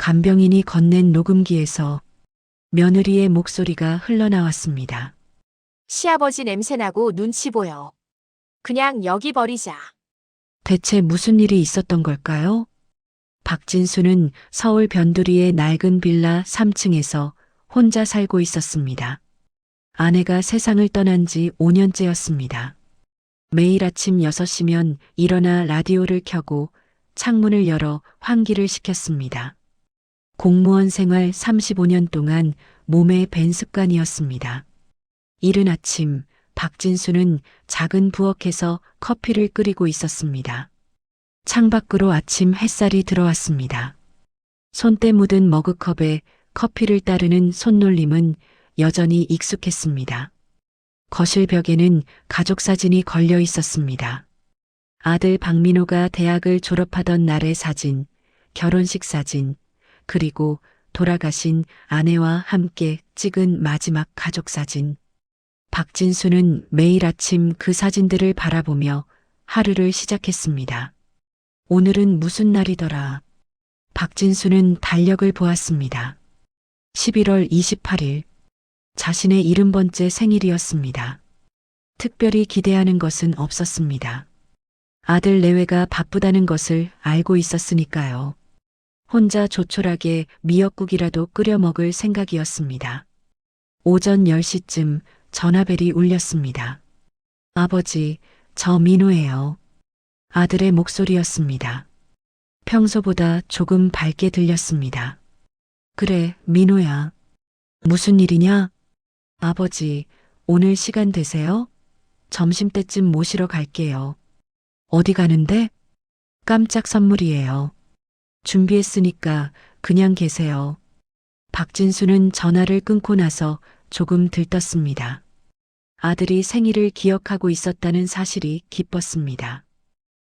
간병인이 건넨 녹음기에서 며느리의 목소리가 흘러나왔습니다. 시아버지 냄새나고 눈치 보여. 그냥 여기 버리자. 대체 무슨 일이 있었던 걸까요? 박진수는 서울 변두리의 낡은 빌라 3층에서 혼자 살고 있었습니다. 아내가 세상을 떠난 지 5년째였습니다. 매일 아침 6시면 일어나 라디오를 켜고 창문을 열어 환기를 시켰습니다. 공무원 생활 35년 동안 몸에 밴 습관이었습니다. 이른 아침 박진수는 작은 부엌에서 커피를 끓이고 있었습니다. 창밖으로 아침 햇살이 들어왔습니다. 손때 묻은 머그컵에 커피를 따르는 손놀림은 여전히 익숙했습니다. 거실 벽에는 가족 사진이 걸려 있었습니다. 아들 박민호가 대학을 졸업하던 날의 사진, 결혼식 사진, 그리고 돌아가신 아내와 함께 찍은 마지막 가족 사진. 박진수는 매일 아침 그 사진들을 바라보며 하루를 시작했습니다. 오늘은 무슨 날이더라. 박진수는 달력을 보았습니다. 11월 28일. 자신의 70번째 생일이었습니다. 특별히 기대하는 것은 없었습니다. 아들 내외가 바쁘다는 것을 알고 있었으니까요. 혼자 조촐하게 미역국이라도 끓여 먹을 생각이었습니다. 오전 10시쯤 전화벨이 울렸습니다. 아버지, 저 민호예요. 아들의 목소리였습니다. 평소보다 조금 밝게 들렸습니다. 그래, 민호야. 무슨 일이냐? 아버지, 오늘 시간 되세요? 점심때쯤 모시러 갈게요. 어디 가는데? 깜짝 선물이에요. 준비했으니까 그냥 계세요. 박진수는 전화를 끊고 나서 조금 들떴습니다. 아들이 생일을 기억하고 있었다는 사실이 기뻤습니다.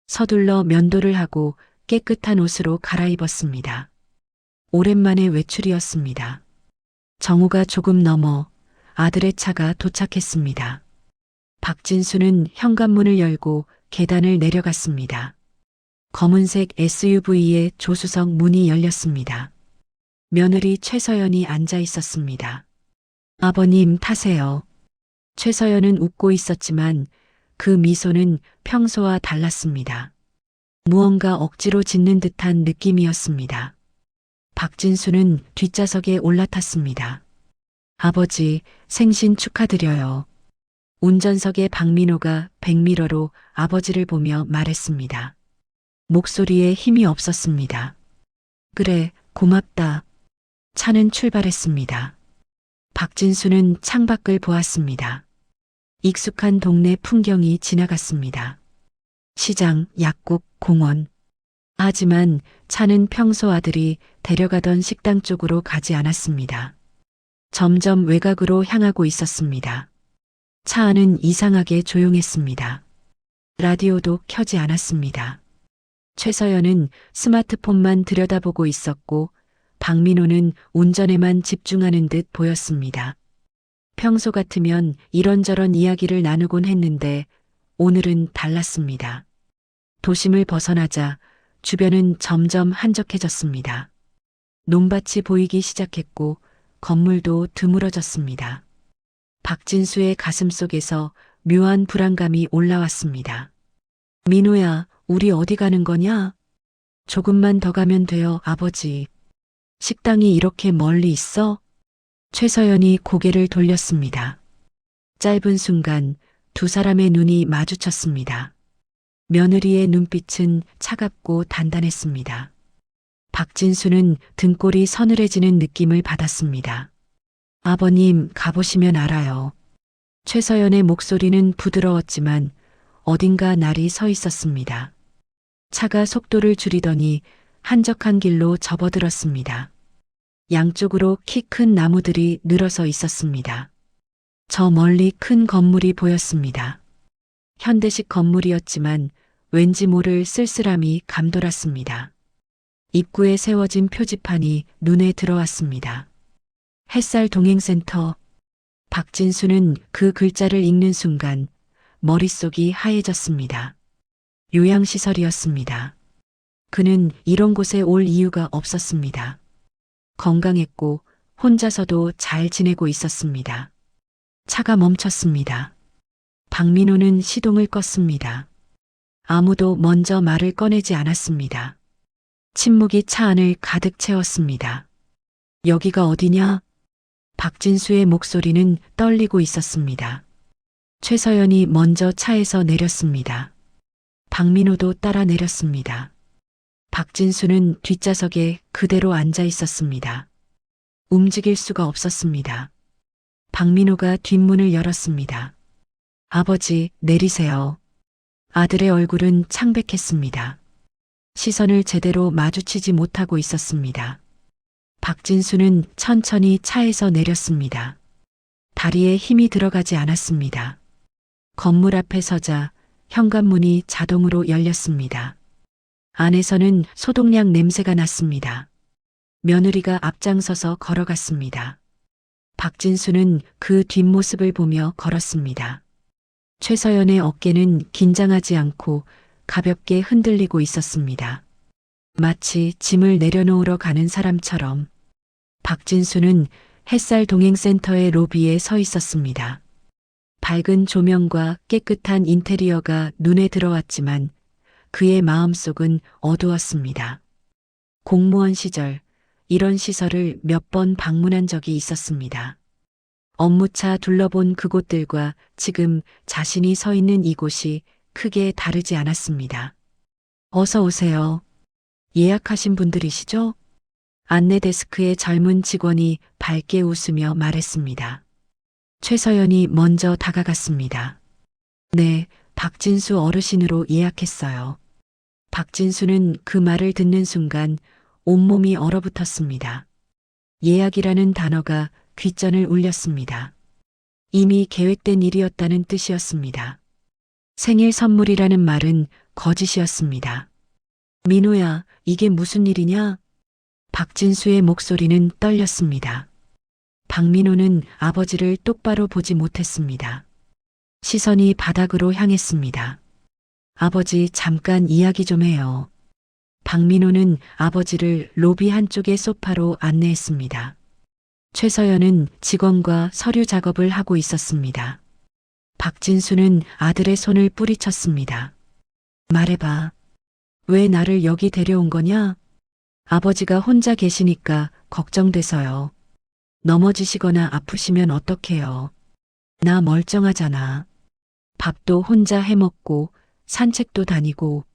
서둘러 면도를 하고 깨끗한 옷으로 갈아입었습니다. 오랜만에 외출이었습니다. 정오가 조금 넘어 아들의 차가 도착했습니다. 박진수는 현관문을 열고 계단을 내려갔습니다. 검은색 SUV의 조수석 문이 열렸습니다. 며느리 최서연이 앉아 있었습니다. 아버님 타세요. 최서연은 웃고 있었지만 그 미소는 평소와 달랐습니다. 무언가 억지로 짓는 듯한 느낌이었습니다. 박진수는 뒷좌석에 올라탔습니다. 아버지, 생신 축하드려요. 운전석에 박민호가 백미러로 아버지를 보며 말했습니다. 목소리에 힘이 없었습니다. 그래, 고맙다. 차는 출발했습니다. 박진수는 창밖을 보았습니다. 익숙한 동네 풍경이 지나갔습니다. 시장, 약국, 공원. 하지만 차는 평소 아들이 데려가던 식당 쪽으로 가지 않았습니다. 점점 외곽으로 향하고 있었습니다. 차 안은 이상하게 조용했습니다. 라디오도 켜지 않았습니다. 최서연은 스마트폰만 들여다보고 있었고 박민호는 운전에만 집중하는 듯 보였습니다. 평소 같으면 이런저런 이야기를 나누곤 했는데 오늘은 달랐습니다. 도심을 벗어나자 주변은 점점 한적해졌습니다. 논밭이 보이기 시작했고 건물도 드물어졌습니다. 박진수의 가슴속에서 묘한 불안감이 올라왔습니다. 민호야, 우리 어디 가는 거냐? 조금만 더 가면 돼요, 아버지. 식당이 이렇게 멀리 있어? 최서연이 고개를 돌렸습니다. 짧은 순간 두 사람의 눈이 마주쳤습니다. 며느리의 눈빛은 차갑고 단단했습니다. 박진수는 등골이 서늘해지는 느낌을 받았습니다. 아버님, 가보시면 알아요. 최서연의 목소리는 부드러웠지만 어딘가 날이 서 있었습니다. 차가 속도를 줄이더니 한적한 길로 접어들었습니다. 양쪽으로 키 큰 나무들이 늘어서 있었습니다. 저 멀리 큰 건물이 보였습니다. 현대식 건물이었지만 왠지 모를 쓸쓸함이 감돌았습니다. 입구에 세워진 표지판이 눈에 들어왔습니다. 햇살 동행센터. 박진수는 그 글자를 읽는 순간 머릿속이 하얘졌습니다. 요양시설이었습니다. 그는 이런 곳에 올 이유가 없었습니다. 건강했고 혼자서도 잘 지내고 있었습니다. 차가 멈췄습니다. 박민호는 시동을 껐습니다. 아무도 먼저 말을 꺼내지 않았습니다. 침묵이 차 안을 가득 채웠습니다. 여기가 어디냐? 박진수의 목소리는 떨리고 있었습니다. 최서연이 먼저 차에서 내렸습니다. 박민호도 따라 내렸습니다. 박진수는 뒷좌석에 그대로 앉아 있었습니다. 움직일 수가 없었습니다. 박민호가 뒷문을 열었습니다. 아버지, 내리세요. 아들의 얼굴은 창백했습니다. 시선을 제대로 마주치지 못하고 있었습니다. 박진수는 천천히 차에서 내렸습니다. 다리에 힘이 들어가지 않았습니다. 건물 앞에 서자 현관문이 자동으로 열렸습니다. 안에서는 소독약 냄새가 났습니다. 며느리가 앞장서서 걸어갔습니다. 박진수는 그 뒷모습을 보며 걸었습니다. 최서연의 어깨는 긴장하지 않고 가볍게 흔들리고 있었습니다. 마치 짐을 내려놓으러 가는 사람처럼. 박진수는 햇살 동행센터의 로비에 서 있었습니다. 밝은 조명과 깨끗한 인테리어가 눈에 들어왔지만 그의 마음속은 어두웠습니다. 공무원 시절 이런 시설을 몇 번 방문한 적이 있었습니다. 업무차 둘러본 그곳들과 지금 자신이 서 있는 이곳이 크게 다르지 않았습니다. 어서 오세요. 예약하신 분들이시죠? 안내 데스크의 젊은 직원이 밝게 웃으며 말했습니다. 최서연이 먼저 다가갔습니다. 네, 박진수 어르신으로 예약했어요. 박진수는 그 말을 듣는 순간 온몸이 얼어붙었습니다. 예약이라는 단어가 귓전을 울렸습니다. 이미 계획된 일이었다는 뜻이었습니다. 생일 선물이라는 말은 거짓이었습니다. 민호야, 이게 무슨 일이냐? 박진수의 목소리는 떨렸습니다. 박민호는 아버지를 똑바로 보지 못했습니다. 시선이 바닥으로 향했습니다. 아버지, 잠깐 이야기 좀 해요. 박민호는 아버지를 로비 한쪽의 소파로 안내했습니다. 최서연은 직원과 서류 작업을 하고 있었습니다. 박진수는 아들의 손을 뿌리쳤습니다. 말해봐. 왜 나를 여기 데려온 거냐? 아버지가 혼자 계시니까 걱정돼서요. 넘어지시거나 아프시면 어떡해요. 나 멀쩡하잖아. 밥도 혼자 해먹고 산책도 다니고.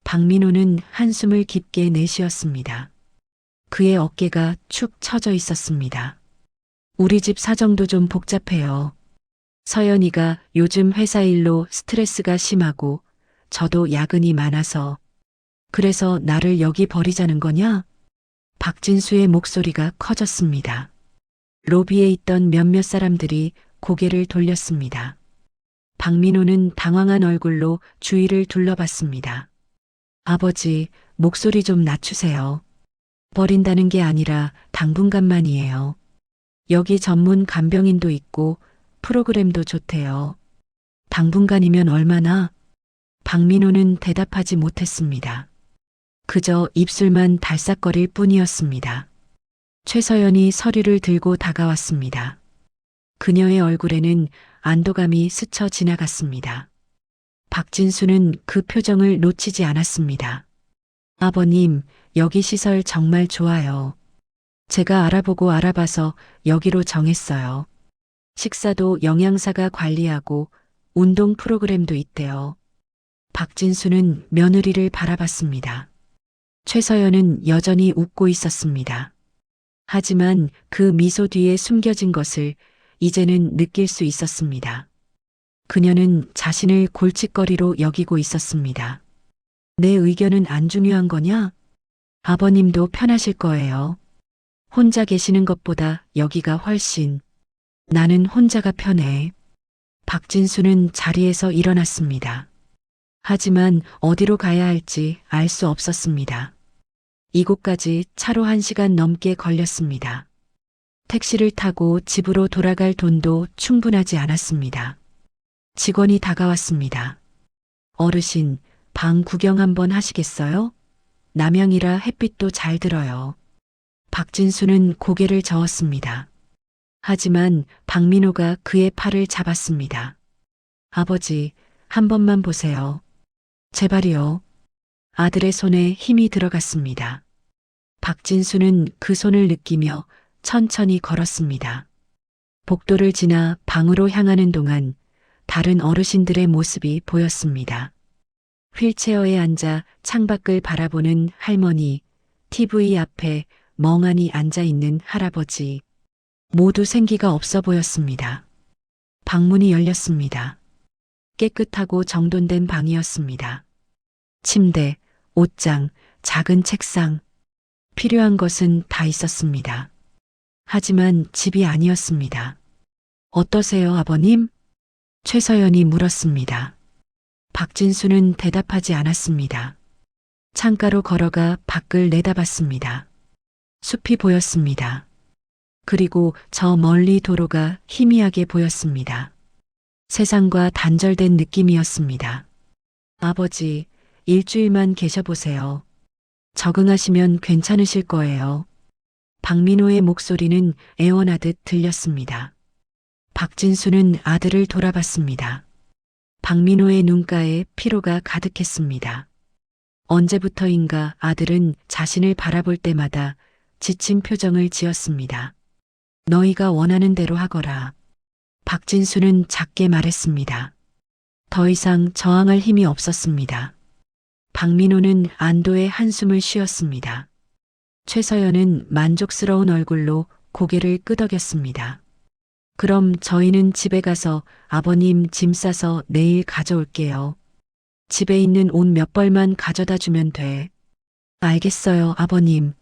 박민호는 한숨을 깊게 내쉬었습니다. 그의 어깨가 축 처져 있었습니다. 우리 집 사정도 좀 복잡해요. 서연이가 요즘 회사 일로 스트레스가 심하고 저도 야근이 많아서. 그래서 나를 여기 버리자는 거냐? 박진수의 목소리가 커졌습니다. 로비에 있던 몇몇 사람들이 고개를 돌렸습니다. 박민호는 당황한 얼굴로 주위를 둘러봤습니다. 아버지, 목소리 좀 낮추세요. 버린다는 게 아니라 당분간만이에요. 여기 전문 간병인도 있고 프로그램도 좋대요. 당분간이면 얼마나? 박민호는 대답하지 못했습니다. 그저 입술만 달싹거릴 뿐이었습니다. 최서연이 서류를 들고 다가왔습니다. 그녀의 얼굴에는 안도감이 스쳐 지나갔습니다. 박진수는 그 표정을 놓치지 않았습니다. 아버님, 여기 시설 정말 좋아요. 제가 알아봐서 여기로 정했어요. 식사도 영양사가 관리하고 운동 프로그램도 있대요. 박진수는 며느리를 바라봤습니다. 최서연은 여전히 웃고 있었습니다. 하지만 그 미소 뒤에 숨겨진 것을 이제는 느낄 수 있었습니다. 그녀는 자신을 골칫거리로 여기고 있었습니다. 내 의견은 안 중요한 거냐? 아버님도 편하실 거예요. 혼자 계시는 것보다 여기가 훨씬. 나는 혼자가 편해. 박진수는 자리에서 일어났습니다. 하지만 어디로 가야 할지 알 수 없었습니다. 이곳까지 차로 1시간 넘게 걸렸습니다. 택시를 타고 집으로 돌아갈 돈도 충분하지 않았습니다. 직원이 다가왔습니다. 어르신, 방 구경 한번 하시겠어요? 남양이라 햇빛도 잘 들어요. 박진수는 고개를 저었습니다. 하지만 박민호가 그의 팔을 잡았습니다. 아버지, 한 번만 보세요. 제발이요. 아들의 손에 힘이 들어갔습니다. 박진수는 그 손을 느끼며 천천히 걸었습니다. 복도를 지나 방으로 향하는 동안 다른 어르신들의 모습이 보였습니다. 휠체어에 앉아 창밖을 바라보는 할머니, TV 앞에 멍하니 앉아 있는 할아버지. 모두 생기가 없어 보였습니다. 방문이 열렸습니다. 깨끗하고 정돈된 방이었습니다. 침대, 옷장, 작은 책상. 필요한 것은 다 있었습니다. 하지만 집이 아니었습니다. 어떠세요, 아버님? 최서연이 물었습니다. 박진수는 대답하지 않았습니다. 창가로 걸어가 밖을 내다봤습니다. 숲이 보였습니다. 그리고 저 멀리 도로가 희미하게 보였습니다. 세상과 단절된 느낌이었습니다. 아버지, 일주일만 계셔보세요. 적응하시면 괜찮으실 거예요. 박민호의 목소리는 애원하듯 들렸습니다. 박진수는 아들을 돌아봤습니다. 박민호의 눈가에 피로가 가득했습니다. 언제부터인가 아들은 자신을 바라볼 때마다 지친 표정을 지었습니다. 너희가 원하는 대로 하거라. 박진수는 작게 말했습니다. 더 이상 저항할 힘이 없었습니다. 박민호는 안도의 한숨을 쉬었습니다. 최서연은 만족스러운 얼굴로 고개를 끄덕였습니다. 그럼 저희는 집에 가서 아버님 짐 싸서 내일 가져올게요. 집에 있는 옷 몇 벌만 가져다 주면 돼. 알겠어요, 아버님.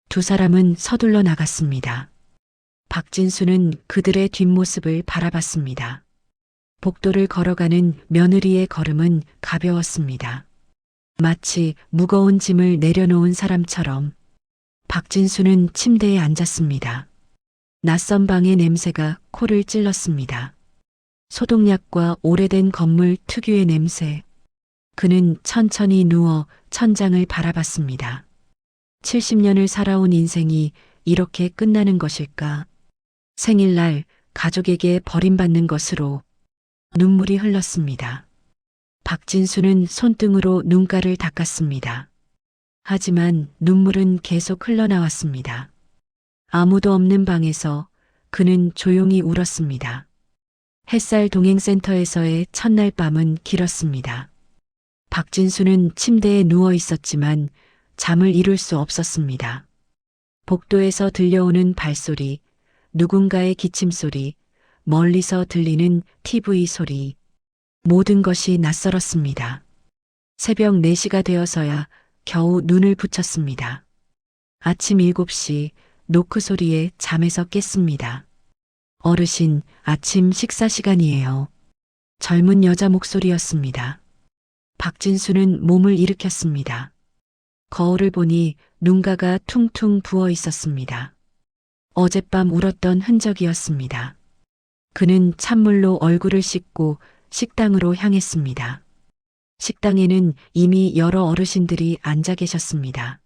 두 사람은 서둘러 나갔습니다. 박진수는 그들의 뒷모습을 바라봤습니다. 복도를 걸어가는 며느리의 걸음은 가벼웠습니다. 마치 무거운 짐을 내려놓은 사람처럼. 박진수는 침대에 앉았습니다. 낯선 방의 냄새가 코를 찔렀습니다. 소독약과 오래된 건물 특유의 냄새. 그는 천천히 누워 천장을 바라봤습니다. 70년을 살아온 인생이 이렇게 끝나는 것일까? 생일날 가족에게 버림받는 것으로 눈물이 흘렀습니다. 박진수는 손등으로 눈가를 닦았습니다. 하지만 눈물은 계속 흘러나왔습니다. 아무도 없는 방에서 그는 조용히 울었습니다. 햇살 동행센터에서의 첫날 밤은 길었습니다. 박진수는 침대에 누워 있었지만 잠을 이룰 수 없었습니다. 복도에서 들려오는 발소리, 누군가의 기침소리, 멀리서 들리는 TV 소리. 모든 것이 낯설었습니다. 새벽 4시가 되어서야 겨우 눈을 붙였습니다. 아침 7시 노크 소리에 잠에서 깼습니다. 어르신, 아침 식사 시간이에요. 젊은 여자 목소리였습니다. 박진수는 몸을 일으켰습니다. 거울을 보니 눈가가 퉁퉁 부어 있었습니다. 어젯밤 울었던 흔적이었습니다. 그는 찬물로 얼굴을 씻고 식당으로 향했습니다. 식당에는 이미 여러 어르신들이 앉아 계셨습니다.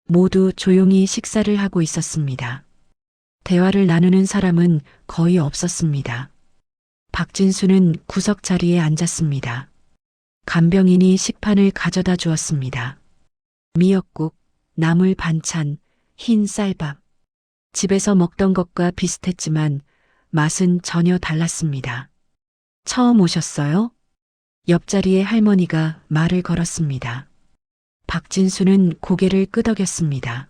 모두 조용히 식사를 하고 있었습니다. 대화를 나누는 사람은 거의 없었습니다. 박진수는 구석 자리에 앉았습니다. 간병인이 식판을 가져다 주었습니다. 미역국, 나물 반찬, 흰 쌀밥. 집에서 먹던 것과 비슷했지만 맛은 전혀 달랐습니다. 처음 오셨어요? 옆자리의 할머니가 말을 걸었습니다. 박진수는 고개를 끄덕였습니다.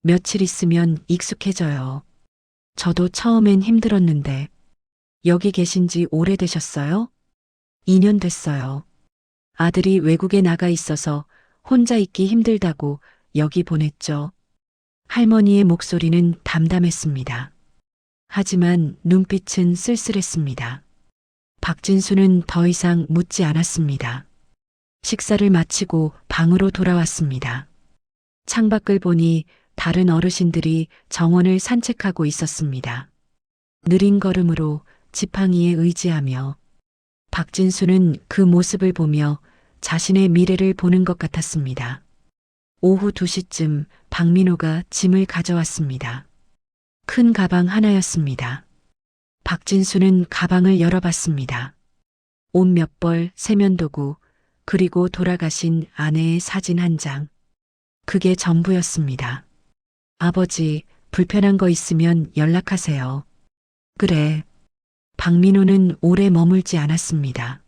며칠 있으면 익숙해져요. 저도 처음엔 힘들었는데 여기 계신 지 오래되셨어요? 2년 됐어요. 아들이 외국에 나가 있어서 혼자 있기 힘들다고 여기 보냈죠. 할머니의 목소리는 담담했습니다. 하지만 눈빛은 쓸쓸했습니다. 박진수는 더 이상 묻지 않았습니다. 식사를 마치고 방으로 돌아왔습니다. 창밖을 보니 다른 어르신들이 정원을 산책하고 있었습니다. 느린 걸음으로 지팡이에 의지하며 박진수는 그 모습을 보며 자신의 미래를 보는 것 같았습니다. 오후 2시쯤 박민호가 짐을 가져왔습니다. 큰 가방 하나였습니다. 박진수는 가방을 열어봤습니다. 옷 몇 벌, 세면도구, 그리고 돌아가신 아내의 사진 한 장. 그게 전부였습니다. 아버지, 불편한 거 있으면 연락하세요. 그래. 박민호는 오래 머물지 않았습니다.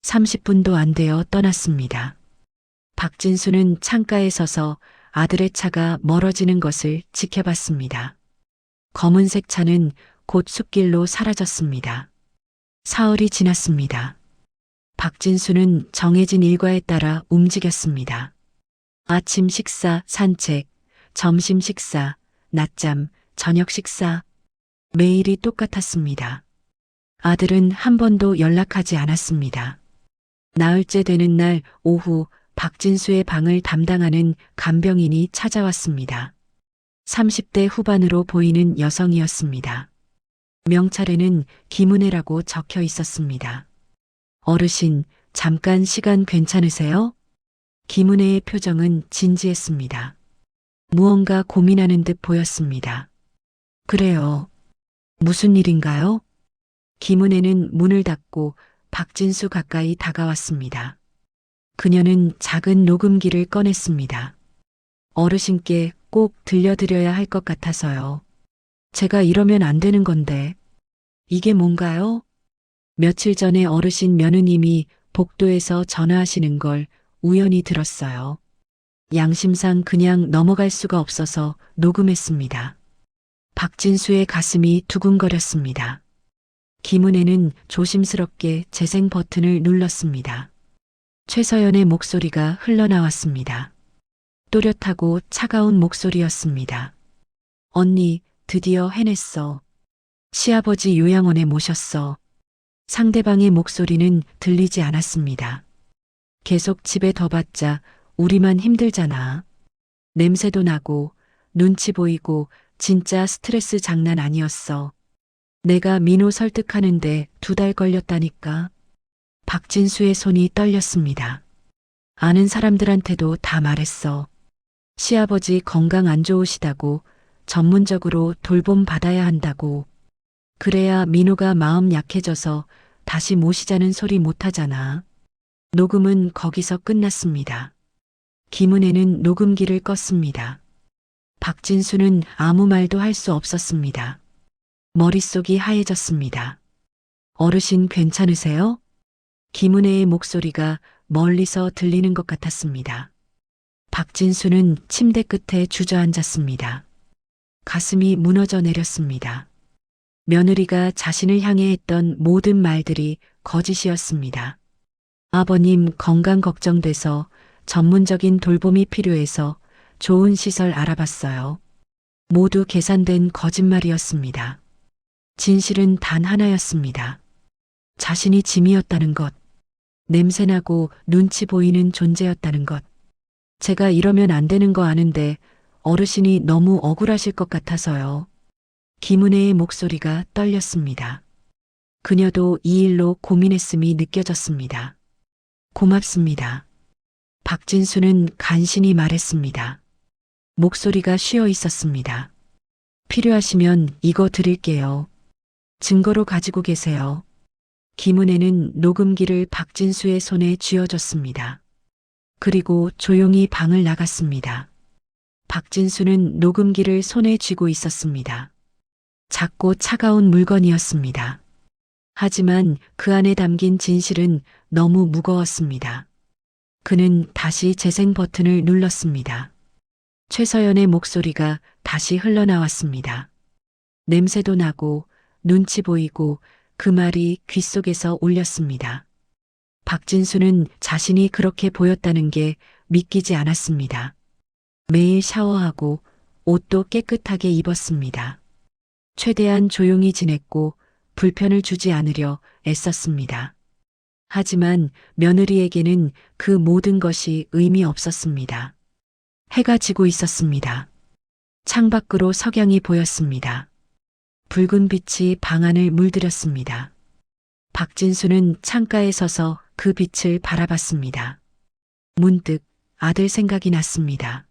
30분도 안 되어 떠났습니다. 박진수는 창가에 서서 아들의 차가 멀어지는 것을 지켜봤습니다. 검은색 차는 곧 숲길로 사라졌습니다. 사흘이 지났습니다. 박진수는 정해진 일과에 따라 움직였습니다. 아침 식사, 산책, 점심 식사, 낮잠, 저녁 식사. 매일이 똑같았습니다. 아들은 한 번도 연락하지 않았습니다. 나흘째 되는 날 오후 박진수의 방을 담당하는 간병인이 찾아왔습니다. 30대 후반으로 보이는 여성이었습니다. 명찰에는 김은혜라고 적혀 있었습니다. 어르신, 잠깐 시간 괜찮으세요? 김은혜의 표정은 진지했습니다. 무언가 고민하는 듯 보였습니다. 그래요. 무슨 일인가요? 김은혜는 문을 닫고 박진수 가까이 다가왔습니다. 그녀는 작은 녹음기를 꺼냈습니다. 어르신께 꼭 들려드려야 할 것 같아서요. 제가 이러면 안 되는 건데. 이게 뭔가요? 며칠 전에 어르신 며느님이 복도에서 전화하시는 걸 우연히 들었어요. 양심상 그냥 넘어갈 수가 없어서 녹음했습니다. 박진수의 가슴이 두근거렸습니다. 김은혜는 조심스럽게 재생 버튼을 눌렀습니다. 최서연의 목소리가 흘러나왔습니다. 또렷하고 차가운 목소리였습니다. 언니, 드디어 해냈어. 시아버지 요양원에 모셨어. 상대방의 목소리는 들리지 않았습니다. 계속 집에 더 봤자 우리만 힘들잖아. 냄새도 나고 눈치 보이고 진짜 스트레스 장난 아니었어. 내가 민호 설득하는데 2달 걸렸다니까. 박진수의 손이 떨렸습니다. 아는 사람들한테도 다 말했어. 시아버지 건강 안 좋으시다고, 전문적으로 돌봄 받아야 한다고. 그래야 민호가 마음 약해져서 다시 모시자는 소리 못하잖아. 녹음은 거기서 끝났습니다. 김은혜는 녹음기를 껐습니다. 박진수는 아무 말도 할 수 없었습니다. 머릿속이 하얘졌습니다. 어르신 괜찮으세요? 김은혜의 목소리가 멀리서 들리는 것 같았습니다. 박진수는 침대 끝에 주저앉았습니다. 가슴이 무너져 내렸습니다. 며느리가 자신을 향해 했던 모든 말들이 거짓이었습니다. 아버님 건강 걱정돼서 전문적인 돌봄이 필요해서 좋은 시설 알아봤어요. 모두 계산된 거짓말이었습니다. 진실은 단 하나였습니다. 자신이 짐이었다는 것, 냄새나고 눈치 보이는 존재였다는 것. 제가 이러면 안 되는 거 아는데 어르신이 너무 억울하실 것 같아서요. 김은혜의 목소리가 떨렸습니다. 그녀도 이 일로 고민했음이 느껴졌습니다. 고맙습니다. 박진수는 간신히 말했습니다. 목소리가 쉬어 있었습니다. 필요하시면 이거 드릴게요. 증거로 가지고 계세요. 김은혜는 녹음기를 박진수의 손에 쥐어줬습니다. 그리고 조용히 방을 나갔습니다. 박진수는 녹음기를 손에 쥐고 있었습니다. 작고 차가운 물건이었습니다. 하지만 그 안에 담긴 진실은 너무 무거웠습니다. 그는 다시 재생 버튼을 눌렀습니다. 최서연의 목소리가 다시 흘러나왔습니다. 냄새도 나고 눈치 보이고 그 말이 귓속에서 울렸습니다. 박진수는 자신이 그렇게 보였다는 게 믿기지 않았습니다. 매일 샤워하고 옷도 깨끗하게 입었습니다. 최대한 조용히 지냈고 불편을 주지 않으려 애썼습니다. 하지만 며느리에게는 그 모든 것이 의미 없었습니다. 해가 지고 있었습니다. 창밖으로 석양이 보였습니다. 붉은 빛이 방 안을 물들였습니다. 박진수는 창가에 서서 그 빛을 바라봤습니다. 문득 아들 생각이 났습니다.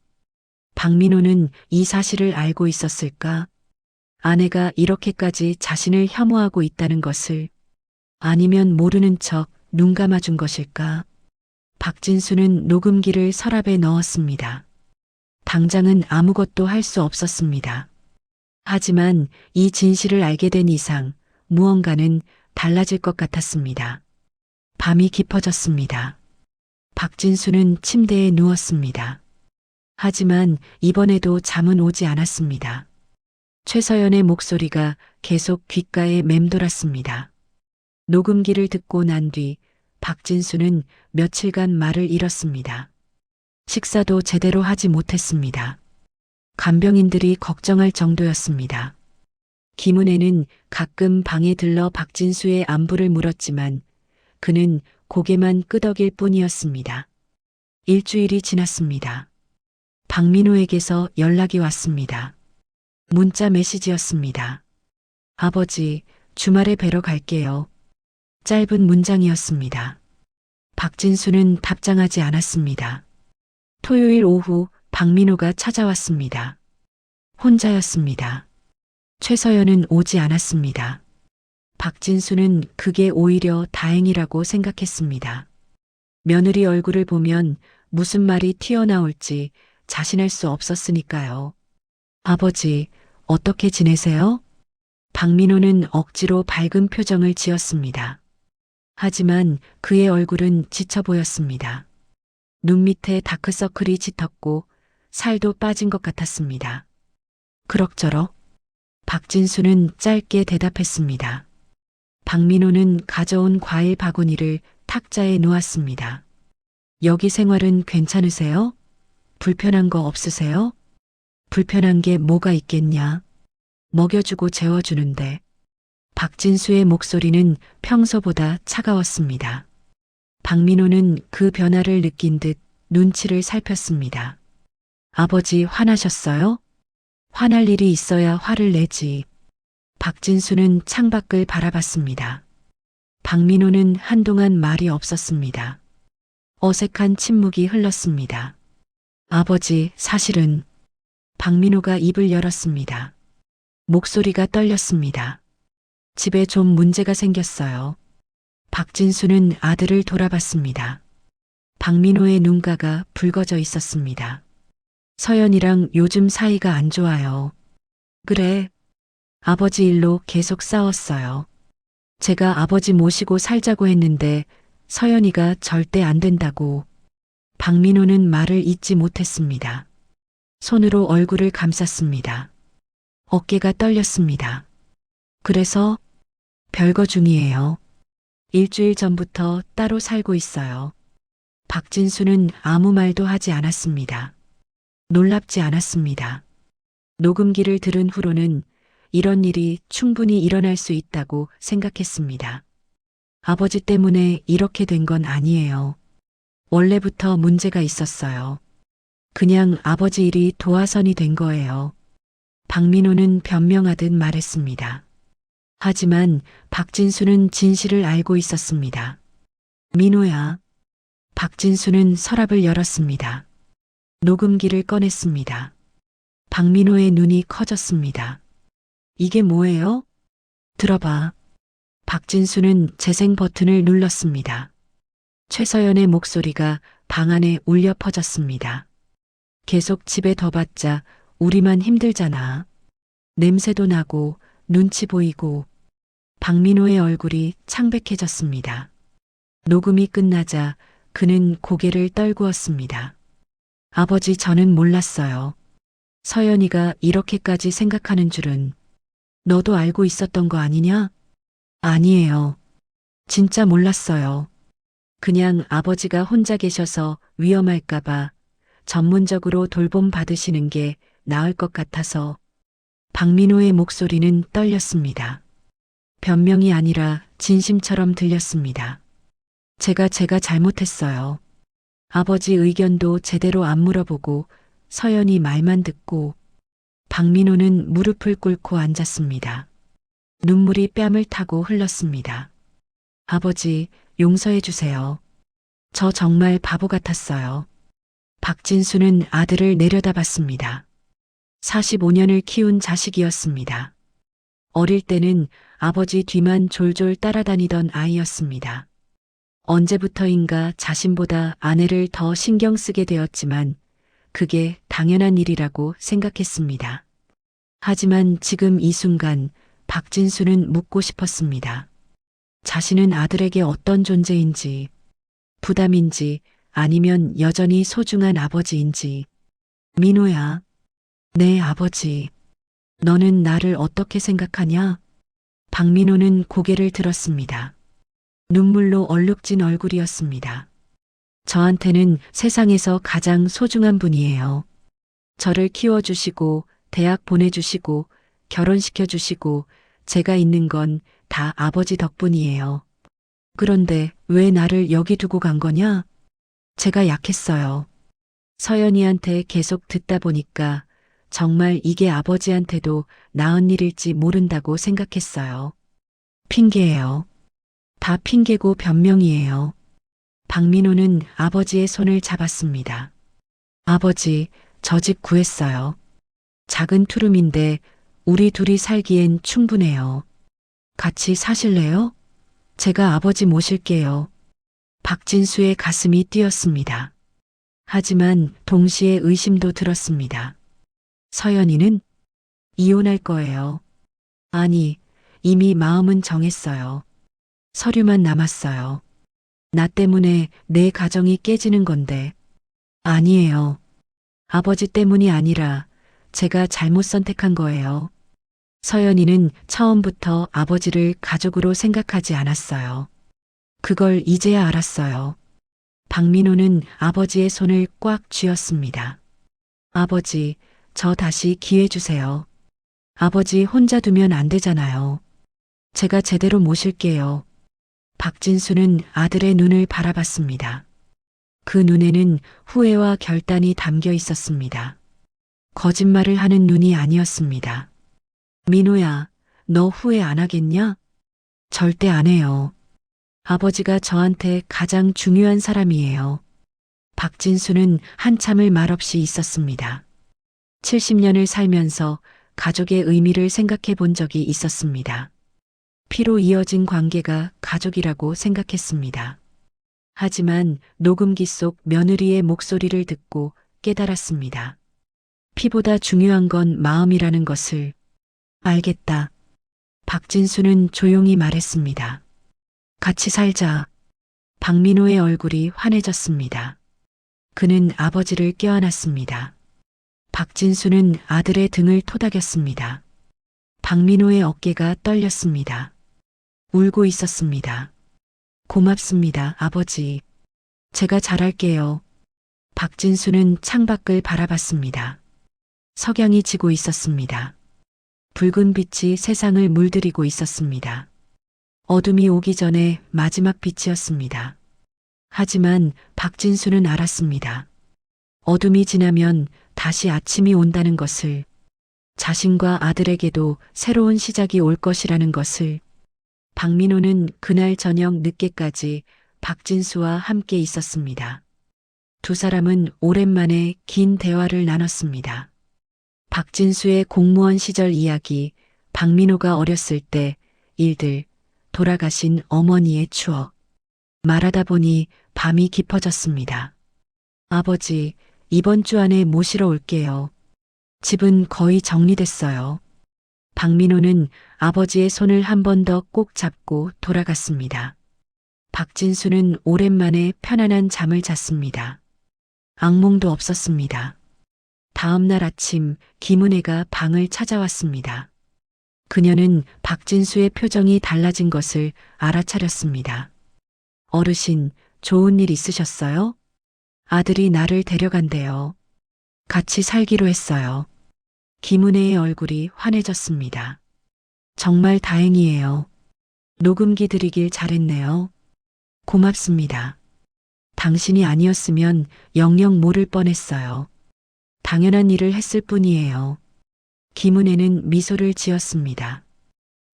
박민호는 이 사실을 알고 있었을까? 아내가 이렇게까지 자신을 혐오하고 있다는 것을, 아니면 모르는 척 눈 감아준 것일까? 박진수는 녹음기를 서랍에 넣었습니다. 당장은 아무것도 할 수 없었습니다. 하지만 이 진실을 알게 된 이상 무언가는 달라질 것 같았습니다. 밤이 깊어졌습니다. 박진수는 침대에 누웠습니다. 하지만 이번에도 잠은 오지 않았습니다. 최서연의 목소리가 계속 귓가에 맴돌았습니다. 녹음기를 듣고 난 뒤 박진수는 며칠간 말을 잃었습니다. 식사도 제대로 하지 못했습니다. 간병인들이 걱정할 정도였습니다. 김은혜는 가끔 방에 들러 박진수의 안부를 물었지만 그는 고개만 끄덕일 뿐이었습니다. 일주일이 지났습니다. 박민호에게서 연락이 왔습니다. 문자 메시지였습니다. 아버지, 주말에 뵈러 갈게요. 짧은 문장이었습니다. 박진수는 답장하지 않았습니다. 토요일 오후 박민호가 찾아왔습니다. 혼자였습니다. 최서연은 오지 않았습니다. 박진수는 그게 오히려 다행이라고 생각했습니다. 며느리 얼굴을 보면 무슨 말이 튀어나올지 자신할 수 없었으니까요. 아버지, 어떻게 지내세요? 박민호는 억지로 밝은 표정을 지었습니다. 하지만 그의 얼굴은 지쳐 보였습니다. 눈 밑에 다크서클이 짙었고 살도 빠진 것 같았습니다. 그럭저럭 박진수는 짧게 대답했습니다. 박민호는 가져온 과일 바구니를 탁자에 놓았습니다. 여기 생활은 괜찮으세요? 불편한 거 없으세요? 불편한 게 뭐가 있겠냐? 먹여주고 재워주는데. 박진수의 목소리는 평소보다 차가웠습니다. 박민호는 그 변화를 느낀 듯 눈치를 살폈습니다. 아버지 화나셨어요? 화날 일이 있어야 화를 내지. 박진수는 창밖을 바라봤습니다. 박민호는 한동안 말이 없었습니다. 어색한 침묵이 흘렀습니다. 아버지, 사실은. 박민호가 입을 열었습니다. 목소리가 떨렸습니다. 집에 좀 문제가 생겼어요. 박진수는 아들을 돌아봤습니다. 박민호의 눈가가 붉어져 있었습니다. 서연이랑 요즘 사이가 안 좋아요. 그래. 아버지 일로 계속 싸웠어요. 제가 아버지 모시고 살자고 했는데 서연이가 절대 안 된다고. 박민호는 말을 잇지 못했습니다. 손으로 얼굴을 감쌌습니다. 어깨가 떨렸습니다. 그래서 별거 중이에요. 일주일 전부터 따로 살고 있어요. 박진수는 아무 말도 하지 않았습니다. 놀랍지 않았습니다. 녹음기를 들은 후로는 이런 일이 충분히 일어날 수 있다고 생각했습니다. 아버지 때문에 이렇게 된 건 아니에요. 원래부터 문제가 있었어요. 그냥 아버지 일이 도화선이 된 거예요. 박민호는 변명하듯 말했습니다. 하지만 박진수는 진실을 알고 있었습니다. 민호야. 박진수는 서랍을 열었습니다. 녹음기를 꺼냈습니다. 박민호의 눈이 커졌습니다. 이게 뭐예요? 들어봐. 박진수는 재생 버튼을 눌렀습니다. 최서연의 목소리가 방 안에 울려 퍼졌습니다. 계속 집에 더 봤자 우리만 힘들잖아. 냄새도 나고 눈치 보이고. 박민호의 얼굴이 창백해졌습니다. 녹음이 끝나자 그는 고개를 떨구었습니다. 아버지, 저는 몰랐어요. 서연이가 이렇게까지 생각하는 줄은. 너도 알고 있었던 거 아니냐? 아니에요. 진짜 몰랐어요. 그냥 아버지가 혼자 계셔서 위험할까봐 전문적으로 돌봄 받으시는 게 나을 것 같아서. 박민호의 목소리는 떨렸습니다. 변명이 아니라 진심처럼 들렸습니다. 제가 잘못했어요. 아버지 의견도 제대로 안 물어보고 서연이 말만 듣고. 박민호는 무릎을 꿇고 앉았습니다. 눈물이 뺨을 타고 흘렀습니다. 아버지, 용서해 주세요. 저 정말 바보 같았어요. 박진수는 아들을 내려다봤습니다. 45년을 키운 자식이었습니다. 어릴 때는 아버지 뒤만 졸졸 따라다니던 아이였습니다. 언제부터인가 자신보다 아내를 더 신경 쓰게 되었지만 그게 당연한 일이라고 생각했습니다. 하지만 지금 이 순간 박진수는 묻고 싶었습니다. 자신은 아들에게 어떤 존재인지, 부담인지 아니면 여전히 소중한 아버지인지. 민호야, 내 아버지, 너는 나를 어떻게 생각하냐? 박민호는 고개를 들었습니다. 눈물로 얼룩진 얼굴이었습니다. 저한테는 세상에서 가장 소중한 분이에요. 저를 키워주시고, 대학 보내주시고, 결혼시켜주시고, 제가 있는 건 다 아버지 덕분이에요. 그런데 왜 나를 여기 두고 간 거냐? 제가 약했어요. 서연이한테 계속 듣다 보니까 정말 이게 아버지한테도 나은 일일지 모른다고 생각했어요. 핑계예요. 다 핑계고 변명이에요. 박민호는 아버지의 손을 잡았습니다. 아버지, 저 집 구했어요. 작은 투룸인데 우리 둘이 살기엔 충분해요. 같이 사실래요? 제가 아버지 모실게요. 박진수의 가슴이 뛰었습니다. 하지만 동시에 의심도 들었습니다. 서연이는 이혼할 거예요. 아니, 이미 마음은 정했어요. 서류만 남았어요. 나 때문에 내 가정이 깨지는 건데. 아니에요. 아버지 때문이 아니라 제가 잘못 선택한 거예요. 서연이는 처음부터 아버지를 가족으로 생각하지 않았어요. 그걸 이제야 알았어요. 박민호는 아버지의 손을 꽉 쥐었습니다. 아버지, 저 다시 기회 주세요. 아버지 혼자 두면 안 되잖아요. 제가 제대로 모실게요. 박진수는 아들의 눈을 바라봤습니다. 그 눈에는 후회와 결단이 담겨 있었습니다. 거짓말을 하는 눈이 아니었습니다. 민호야, 너 후회 안 하겠냐? 절대 안 해요. 아버지가 저한테 가장 중요한 사람이에요. 박진수는 한참을 말없이 있었습니다. 70년을 살면서 가족의 의미를 생각해 본 적이 있었습니다. 피로 이어진 관계가 가족이라고 생각했습니다. 하지만 녹음기 속 며느리의 목소리를 듣고 깨달았습니다. 피보다 중요한 건 마음이라는 것을. 알겠다. 박진수는 조용히 말했습니다. 같이 살자. 박민호의 얼굴이 환해졌습니다. 그는 아버지를 껴안았습니다. 박진수는 아들의 등을 토닥였습니다. 박민호의 어깨가 떨렸습니다. 울고 있었습니다. 고맙습니다, 아버지. 제가 잘할게요. 박진수는 창밖을 바라봤습니다. 석양이 지고 있었습니다. 붉은 빛이 세상을 물들이고 있었습니다. 어둠이 오기 전에 마지막 빛이었습니다. 하지만 박진수는 알았습니다. 어둠이 지나면 다시 아침이 온다는 것을, 자신과 아들에게도 새로운 시작이 올 것이라는 것을. 박민호는 그날 저녁 늦게까지 박진수와 함께 있었습니다. 두 사람은 오랜만에 긴 대화를 나눴습니다. 박진수의 공무원 시절 이야기, 박민호가 어렸을 때 일들, 돌아가신 어머니의 추억. 말하다 보니 밤이 깊어졌습니다. 아버지, 이번 주 안에 모시러 올게요. 집은 거의 정리됐어요. 박민호는 아버지의 손을 한 번 더 꼭 잡고 돌아갔습니다. 박진수는 오랜만에 편안한 잠을 잤습니다. 악몽도 없었습니다. 다음 날 아침 김은혜가 방을 찾아왔습니다. 그녀는 박진수의 표정이 달라진 것을 알아차렸습니다. 어르신, 좋은 일 있으셨어요? 아들이 나를 데려간대요. 같이 살기로 했어요. 김은혜의 얼굴이 환해졌습니다. 정말 다행이에요. 녹음기 드리길 잘했네요. 고맙습니다. 당신이 아니었으면 영영 모를 뻔했어요. 당연한 일을 했을 뿐이에요. 김은혜는 미소를 지었습니다.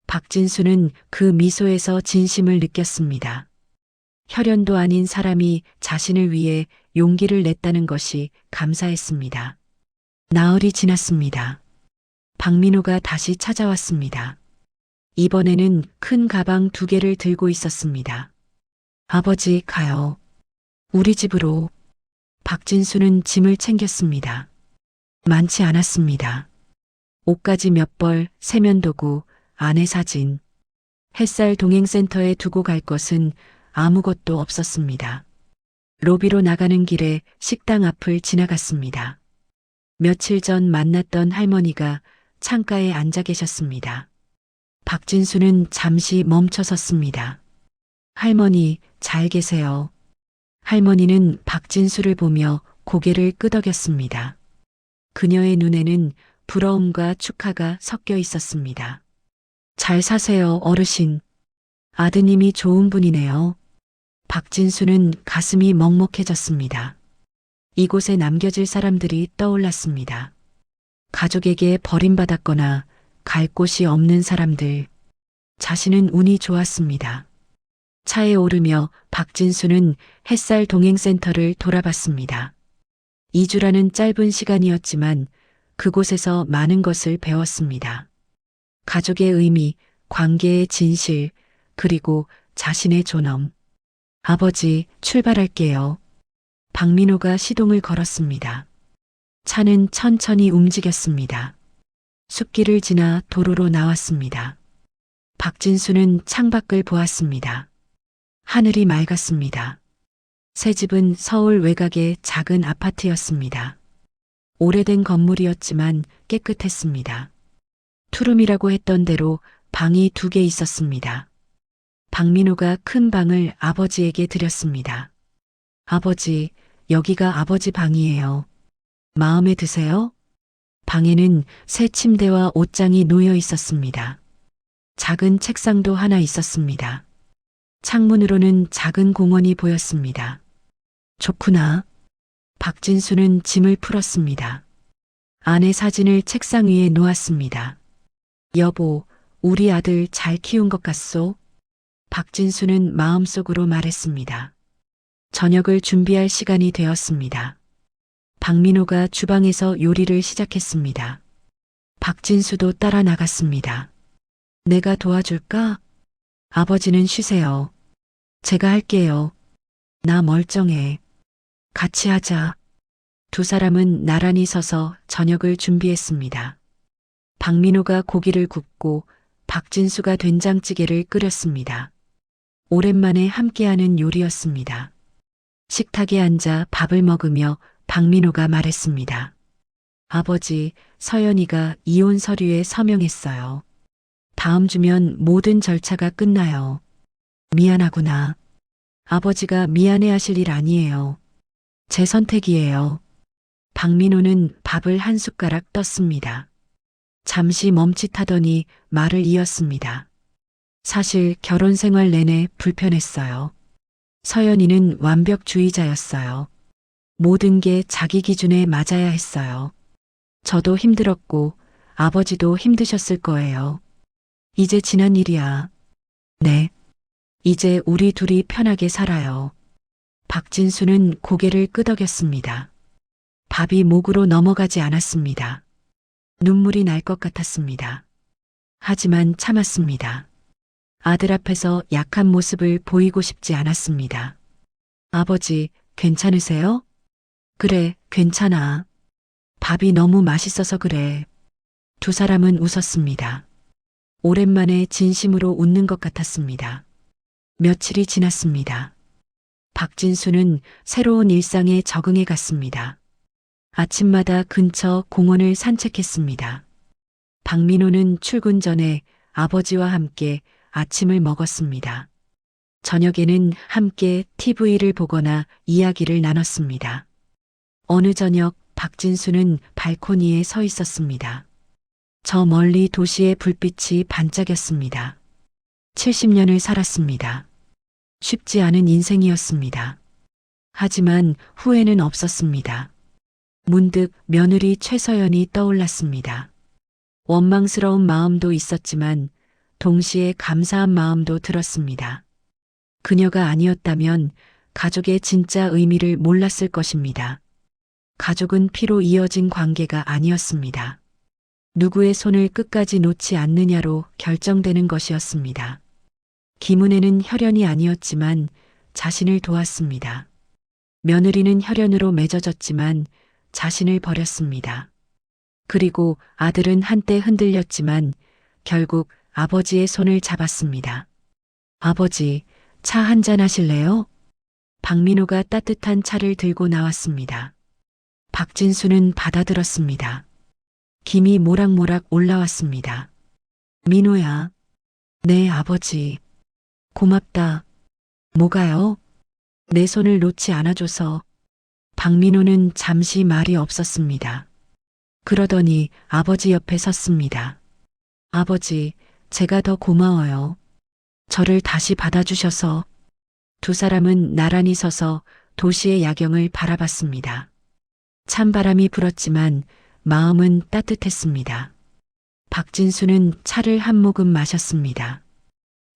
박진수는 그 미소에서 진심을 느꼈습니다. 혈연도 아닌 사람이 자신을 위해 용기를 냈다는 것이 감사했습니다. 나흘이 지났습니다. 박민호가 다시 찾아왔습니다. 이번에는 큰 가방 2개를 들고 있었습니다. 아버지, 가요. 우리 집으로. 박진수는 짐을 챙겼습니다. 많지 않았습니다. 옷가지 몇 벌, 세면도구, 아내 사진. 햇살 동행센터에 두고 갈 것은 아무것도 없었습니다. 로비로 나가는 길에 식당 앞을 지나갔습니다. 며칠 전 만났던 할머니가 창가에 앉아 계셨습니다. 박진수는 잠시 멈춰 섰습니다. 할머니, 잘 계세요. 할머니는 박진수를 보며 고개를 끄덕였습니다. 그녀의 눈에는 부러움과 축하가 섞여 있었습니다. 잘 사세요, 어르신. 아드님이 좋은 분이네요. 박진수는 가슴이 먹먹해졌습니다. 이곳에 남겨질 사람들이 떠올랐습니다. 가족에게 버림받았거나 갈 곳이 없는 사람들. 자신은 운이 좋았습니다. 차에 오르며 박진수는 햇살 동행센터를 돌아봤습니다. 2주라는 짧은 시간이었지만 그곳에서 많은 것을 배웠습니다. 가족의 의미, 관계의 진실, 그리고 자신의 존엄. 아버지, 출발할게요. 박민호가 시동을 걸었습니다. 차는 천천히 움직였습니다. 숲길을 지나 도로로 나왔습니다. 박진수는 창밖을 보았습니다. 하늘이 맑았습니다. 새 집은 서울 외곽의 작은 아파트였습니다. 오래된 건물이었지만 깨끗했습니다. 투룸이라고 했던 대로 방이 2개 있었습니다. 박민호가 큰 방을 아버지에게 드렸습니다. 아버지, 여기가 아버지 방이에요. 마음에 드세요? 방에는 새 침대와 옷장이 놓여 있었습니다. 작은 책상도 하나 있었습니다. 창문으로는 작은 공원이 보였습니다. 좋구나. 박진수는 짐을 풀었습니다. 아내 사진을 책상 위에 놓았습니다. 여보, 우리 아들 잘 키운 것 같소? 박진수는 마음속으로 말했습니다. 저녁을 준비할 시간이 되었습니다. 박민호가 주방에서 요리를 시작했습니다. 박진수도 따라 나갔습니다. 내가 도와줄까? 아버지는 쉬세요. 제가 할게요. 나 멀쩡해. 같이 하자. 2 사람은 나란히 서서 저녁을 준비했습니다. 박민호가 고기를 굽고 박진수가 된장찌개를 끓였습니다. 오랜만에 함께하는 요리였습니다. 식탁에 앉아 밥을 먹으며 박민호가 말했습니다. 아버지, 서연이가 이혼 서류에 서명했어요. 다음 주면 모든 절차가 끝나요. 미안하구나. 아버지가 미안해하실 일 아니에요. 제 선택이에요. 박민호는 밥을 한 숟가락 떴습니다. 잠시 멈칫하더니 말을 이었습니다. 사실 결혼 생활 내내 불편했어요. 서연이는 완벽주의자였어요. 모든 게 자기 기준에 맞아야 했어요. 저도 힘들었고 아버지도 힘드셨을 거예요. 이제 지난 일이야. 네. 이제 우리 둘이 편하게 살아요. 박진수는 고개를 끄덕였습니다. 밥이 목으로 넘어가지 않았습니다. 눈물이 날 것 같았습니다. 하지만 참았습니다. 아들 앞에서 약한 모습을 보이고 싶지 않았습니다. 아버지, 괜찮으세요? 그래, 괜찮아. 밥이 너무 맛있어서 그래. 2 사람은 웃었습니다. 오랜만에 진심으로 웃는 것 같았습니다. 며칠이 지났습니다. 박진수는 새로운 일상에 적응해 갔습니다. 아침마다 근처 공원을 산책했습니다. 박민호는 출근 전에 아버지와 함께 아침을 먹었습니다. 저녁에는 함께 TV를 보거나 이야기를 나눴습니다. 어느 저녁 박진수는 발코니에 서 있었습니다. 저 멀리 도시의 불빛이 반짝였습니다. 70년을 살았습니다. 쉽지 않은 인생이었습니다. 하지만 후회는 없었습니다. 문득 며느리 최서연이 떠올랐습니다. 원망스러운 마음도 있었지만 동시에 감사한 마음도 들었습니다. 그녀가 아니었다면 가족의 진짜 의미를 몰랐을 것입니다. 가족은 피로 이어진 관계가 아니었습니다. 누구의 손을 끝까지 놓지 않느냐로 결정되는 것이었습니다. 김은혜는 혈연이 아니었지만 자신을 도왔습니다. 며느리는 혈연으로 맺어졌지만 자신을 버렸습니다. 그리고 아들은 한때 흔들렸지만 결국 아버지의 손을 잡았습니다. 아버지, 차 한잔 하실래요? 박민호가 따뜻한 차를 들고 나왔습니다. 박진수는 받아들었습니다. 김이 모락모락 올라왔습니다. 민호야. 네, 아버지. 고맙다. 뭐가요? 내 손을 놓지 않아줘서. 박민호는 잠시 말이 없었습니다. 그러더니 아버지 옆에 섰습니다. 아버지, 제가 더 고마워요. 저를 다시 받아주셔서. 두 사람은 나란히 서서 도시의 야경을 바라봤습니다. 찬바람이 불었지만 마음은 따뜻했습니다. 박진수는 차를 한 모금 마셨습니다.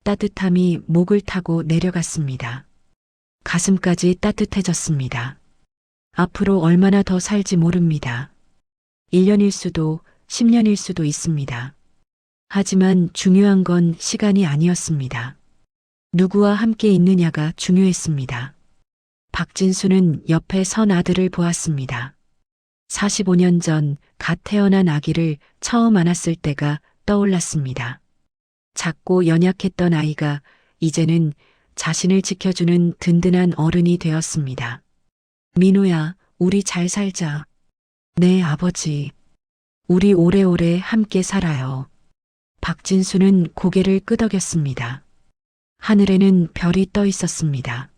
따뜻함이 목을 타고 내려갔습니다. 가슴까지 따뜻해졌습니다. 앞으로 얼마나 더 살지 모릅니다. 1년일 수도 10년일 수도 있습니다. 하지만 중요한 건 시간이 아니었습니다. 누구와 함께 있느냐가 중요했습니다. 박진수는 옆에 선 아들을 보았습니다. 45년 전 갓 태어난 아기를 처음 안았을 때가 떠올랐습니다. 작고 연약했던 아이가 이제는 자신을 지켜주는 든든한 어른이 되었습니다. 민호야, 우리 잘 살자. 네, 아버지. 우리 오래오래 함께 살아요. 박진수는 고개를 끄덕였습니다. 하늘에는 별이 떠 있었습니다.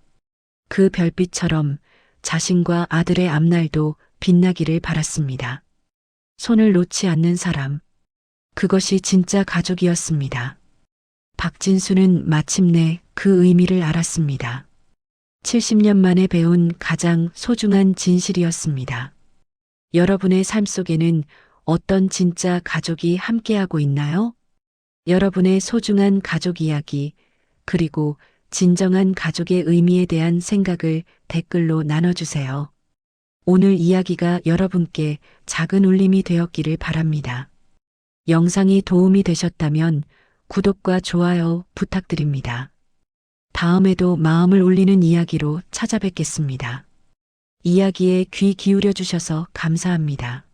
그 별빛처럼 자신과 아들의 앞날도 빛나기를 바랐습니다. 손을 놓지 않는 사람. 그것이 진짜 가족이었습니다. 박진수는 마침내 그 의미를 알았습니다. 70년 만에 배운 가장 소중한 진실이었습니다. 여러분의 삶 속에는 어떤 진짜 가족이 함께하고 있나요? 여러분의 소중한 가족 이야기, 그리고 진정한 가족의 의미에 대한 생각을 댓글로 나눠주세요. 오늘 이야기가 여러분께 작은 울림이 되었기를 바랍니다. 영상이 도움이 되셨다면 구독과 좋아요 부탁드립니다. 다음에도 마음을 울리는 이야기로 찾아뵙겠습니다. 이야기에 귀 기울여 주셔서 감사합니다.